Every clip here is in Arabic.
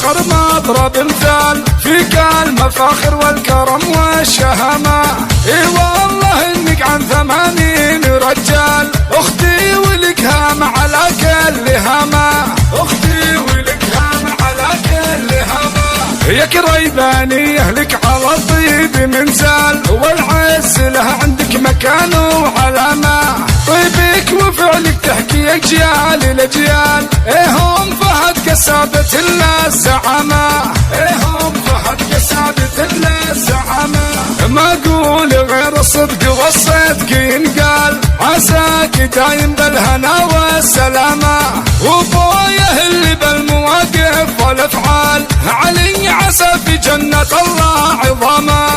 الفخر مضرب مثال فيك المفاخر والكرم والشهامة. اي والله انك عن 80 رجال اختي ولك هام على كل هامة، اختي ولك هام على كل هامة. يا كريباني اهلك على الطيب منزال والعز له عندك مكان وعلامة. طيبك وفعلك تحكي اجيال الاجيال، هم فهد كسابة الزعامة، هم فهد كسابة الزعامة. ما اقول غير الصدق والصدق ينقال، عساك دايم بالهنا والسلامة. وبويه اللي بالمواقف والافعال، علي عسى في جنة الله عظامة،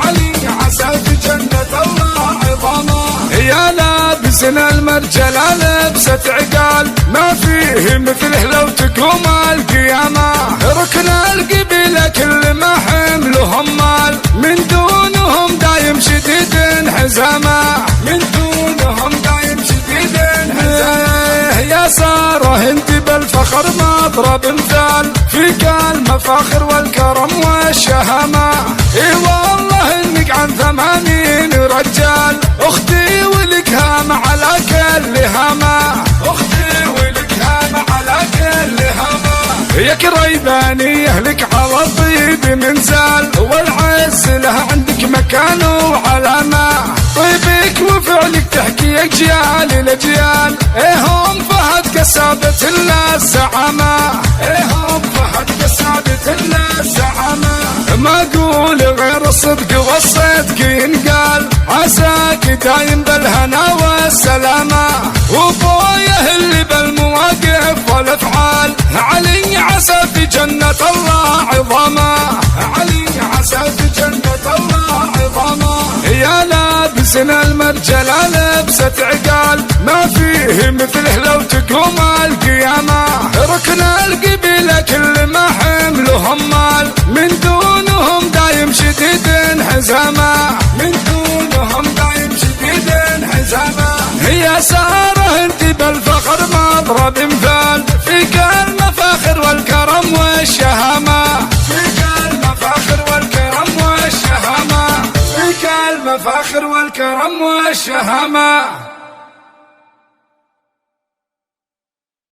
علي عسى في جنة الله عظامة. يا لابسن المرجلة لبسة عقال، ما فيه مثله لو تقوم القيامة. ركن القبيلة كل ما حملهم مال، من دونهم دايم شديد انحزامة، من دونهم دايم شديد انحزامة. يا سارة انت بالفخر مضرب مثال فيك المفاخر والكرم والشهامة. اي والله انك عن 80 رجال اختي ولك هام على كل هامة، اختي ولك هام على كل هامة. يا كريباني اهلك على الطيب منزال والعز له عندك مكان وعلامة. طيبك وفعلك تحكي اجيال الاجيال، هم فهد كسابة الزعامة، هم فهد كسابة الزعامة. ما اقول غير الصدق والصدق ينقال، عساك دايم بالهنا والسلامة. وبويه اللي بالمواقف والافعال، علي عسى في جنة الله عظامة، علي عسى في جنة الله عظامة. يا لابسن المرجلة لبسة عقال، ما فيه مثله لو تقوم القيامة. ركن القبيلة كل ما حملهم مال، من دونهم دايم شديد انحزامة، من دونهم دايم شديد انحزامة. يا سارة انت بالفخر مضرب مثال فيك المفاخر والكرم والشهامة، فيك المفاخر والكرم والشهامة، فيك المفاخر والكرم والشهامة.